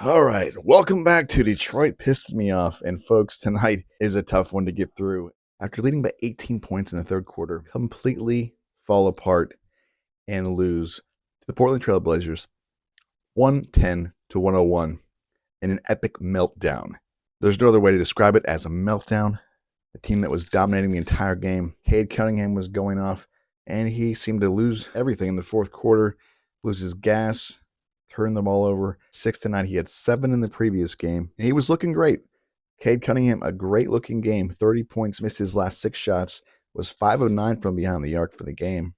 All right, welcome back to Detroit Pissed Me Off. And folks, tonight is a tough one to get through. After leading by 18 points in the third quarter, completely fall apart and lose to the Portland Trail Blazers 110 to 101 in an epic meltdown. There's no other way to describe it as a meltdown. A team that was dominating the entire game. Cade Cunningham was going off, and he seemed to lose everything in the fourth quarter, lose his gas, turn the ball over 6-9. He had 7 in the previous game, and he was looking great. Cade Cunningham, a great looking game, 30 points, missed his last 6 shots, was 5 of 9 from behind the arc for the game,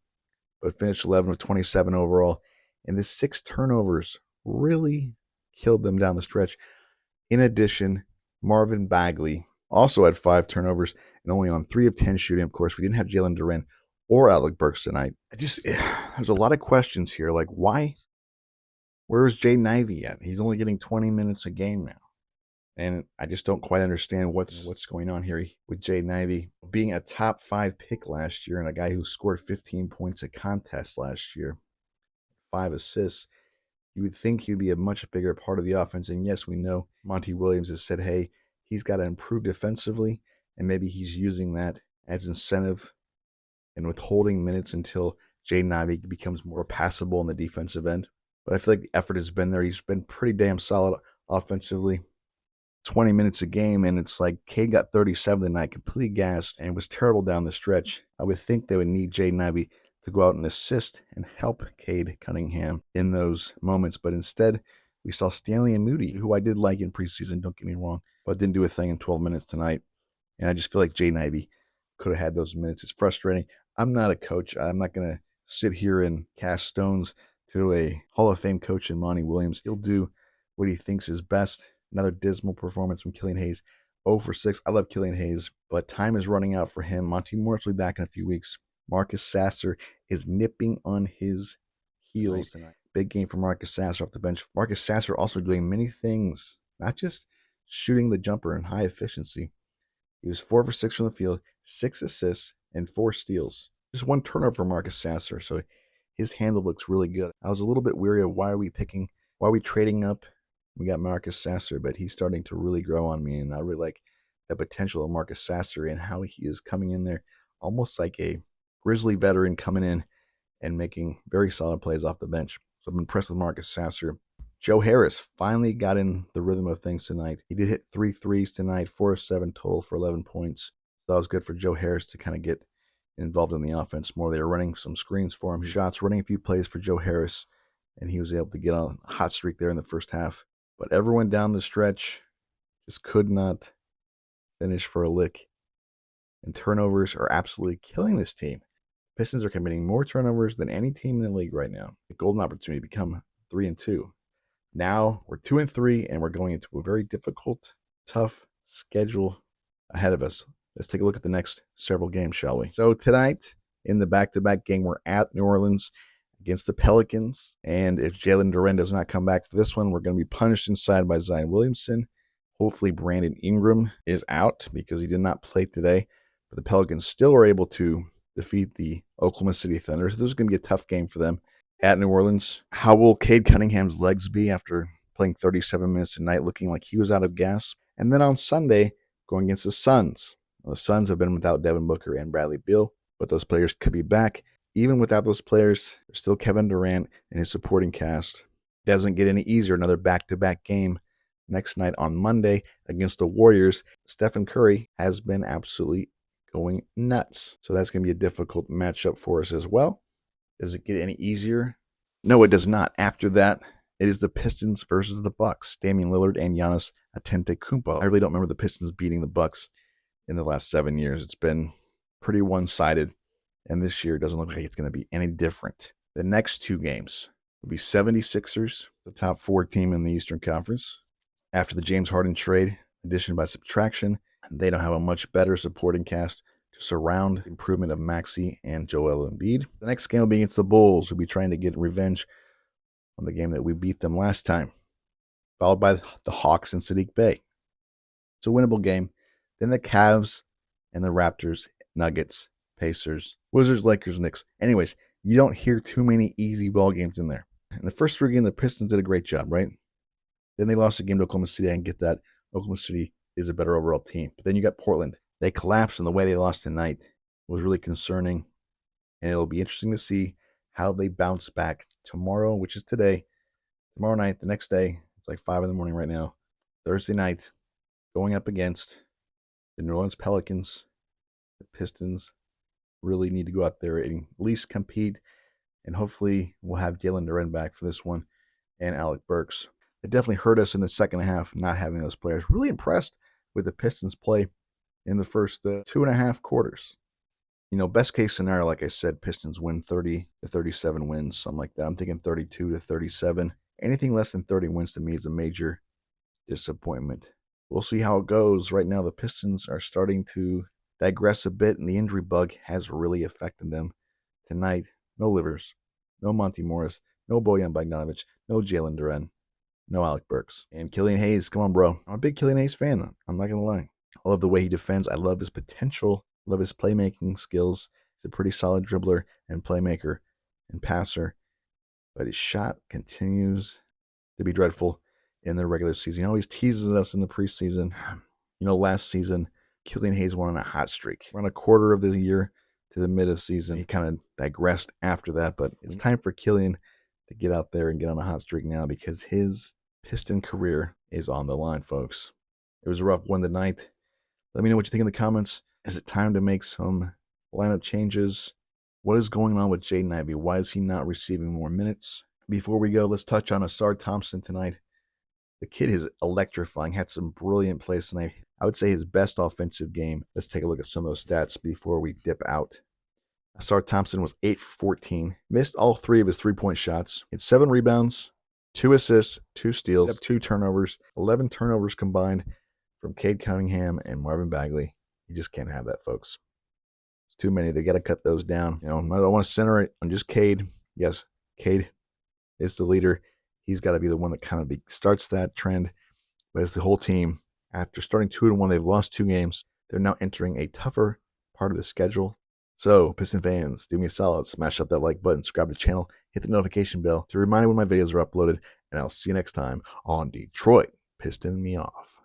but finished 11 of 27 overall. And the 6 turnovers really killed them down the stretch. In addition, Marvin Bagley also had 5 turnovers and only on 3 of 10 shooting. Of course, we didn't have Jalen Duren or Alec Burks tonight. There's a lot of questions here. Like, why? Where's Jaden Ivey at? He's only getting 20 minutes a game now. And I just don't quite understand what's going on here with Jaden Ivey being a top 5 pick last year and a guy who scored 15 points a contest last year, 5 assists. You would think he'd be a much bigger part of the offense. And yes, we know Monty Williams has said, hey, he's got to improve defensively, and maybe he's using that as incentive and withholding minutes until Jaden Ivey becomes more passable on the defensive end. But I feel like the effort has been there. He's been pretty damn solid offensively. 20 minutes a game, and it's like Cade got 37 tonight, completely gassed, and was terrible down the stretch. I would think they would need Jaden Ivey to go out and assist and help Cade Cunningham in those moments. But instead, we saw Stanley and Moody, who I did like in preseason, don't get me wrong, but didn't do a thing in 12 minutes tonight. And I just feel like Jaden Ivey could have had those minutes. It's frustrating. I'm not a coach. I'm not going to sit here and cast stones to a Hall of Fame coach in Monty Williams. He'll do what he thinks is best. Another dismal performance from Killian Hayes. 0 for 6. I love Killian Hayes, but time is running out for him. Monty Morris will be back in a few weeks. Marcus Sasser is nipping on his heels tonight. Big game for Marcus Sasser off the bench. Marcus Sasser also doing many things, not just shooting the jumper in high efficiency. He was 4 for 6 from the field, 6 assists, and 4 steals. Just 1 turnover for Marcus Sasser, so his handle looks really good. I was a little bit weary of why are we trading up? We got Marcus Sasser, but he's starting to really grow on me, and I really like the potential of Marcus Sasser and how he is coming in there almost like a Grizzly veteran coming in and making very solid plays off the bench. So I'm impressed with Marcus Sasser. Joe Harris finally got in the rhythm of things tonight. He did hit 3 threes tonight, 4 of 7 total for 11 points. So that was good for Joe Harris to kind of get involved in the offense more. They were running some screens for him, shots, running a few plays for Joe Harris, and he was able to get on a hot streak there in the first half. But everyone down the stretch just could not finish for a lick. And turnovers are absolutely killing this team. Pistons are committing more turnovers than any team in the league right now. A golden opportunity to become 3-2. Now we're 2-3, and we're going into a very difficult, tough schedule ahead of us. Let's take a look at the next several games, shall we? So tonight, in the back-to-back game, we're at New Orleans against the Pelicans. And if Jalen Duren does not come back for this one, we're going to be punished inside by Zion Williamson. Hopefully Brandon Ingram is out because he did not play today. But the Pelicans still are able to defeat the Oklahoma City Thunder. So this is going to be a tough game for them at New Orleans. How will Cade Cunningham's legs be after playing 37 minutes tonight, looking like he was out of gas? And then on Sunday, going against the Suns. The Suns have been without Devin Booker and Bradley Beal, but those players could be back. Even without those players, there's still Kevin Durant and his supporting cast. It doesn't get any easier. Another back-to-back game next night on Monday against the Warriors. Stephen Curry has been absolutely going nuts. So that's going to be a difficult matchup for us as well. Does it get any easier? No, it does not. After that, it is the Pistons versus the Bucks. Damian Lillard and Giannis Antetokounmpo. I really don't remember the Pistons beating the Bucks in the last 7 years. It's been pretty one-sided. And this year, it doesn't look like it's going to be any different. The next 2 games will be 76ers, the top 4 team in the Eastern Conference. After the James Harden trade, addition by subtraction, they don't have a much better supporting cast to surround the improvement of Maxey and Joel Embiid. The next game will be against the Bulls, who'll be trying to get revenge on the game that we beat them last time, followed by the Hawks and Sadiq Bey. It's a winnable game. Then the Cavs and the Raptors, Nuggets, Pacers, Wizards, Lakers, Knicks. Anyways, you don't hear too many easy ball games in there. In the first 3 games, the Pistons did a great job, right? Then they lost a game to Oklahoma City. I can get that. Oklahoma City is a better overall team. But then you got Portland. They collapsed, and the way they lost tonight was really concerning. And it'll be interesting to see how they bounce back tomorrow, which is today. Tomorrow night, the next day, it's like 5 in the morning right now. Thursday night, going up against the New Orleans Pelicans. The Pistons really need to go out there and at least compete. And hopefully we'll have Jalen Duren back for this one and Alec Burks. It definitely hurt us in the second half not having those players. Really impressed with the Pistons play in the first 2.5 quarters. Best case scenario, like I said, Pistons win 30 to 37 wins, something like that. I'm thinking 32 to 37. Anything less than 30 wins to me is a major disappointment. We'll see how it goes. Right now, the Pistons are starting to digress a bit, and the injury bug has really affected them. Tonight, no Livers, no Monty Morris, no Bojan Bogdanovic, no Jalen Duren, no Alec Burks. And Killian Hayes, come on, bro. I'm a big Killian Hayes fan. I'm not going to lie. I love the way he defends. I love his potential. I love his playmaking skills. He's a pretty solid dribbler and playmaker and passer. But his shot continues to be dreadful in the regular season. He always teases us in the preseason. Last season, Killian Hayes went on a hot streak. Around a quarter of the year to the mid of season. He kind of digressed after that, but it's time for Killian to get out there and get on a hot streak now because his Piston career is on the line, folks. It was a rough one tonight. Let me know what you think in the comments. Is it time to make some lineup changes? What is going on with Jaden Ivey? Why is he not receiving more minutes? Before we go, let's touch on Asar Thompson tonight. The kid is electrifying. Had some brilliant plays tonight. I would say his best offensive game. Let's take a look at some of those stats before we dip out. Asar Thompson was 8 for 14. Missed all 3 of his 3-point shots. He had 7 rebounds, 2 assists, 2 steals, 2 turnovers, 11 turnovers combined from Cade Cunningham and Marvin Bagley. You just can't have that, folks. It's too many. They got to cut those down. I don't want to center it on just Cade. Yes, Cade is the leader. He's got to be the one that kind of starts that trend. But it's the whole team. After starting 2-1, they've lost 2 games. They're now entering a tougher part of the schedule. So, Piston fans, do me a solid. Smash up that like button, subscribe to the channel, hit the notification bell to remind you when my videos are uploaded. And I'll see you next time on Detroit Piston Me Off.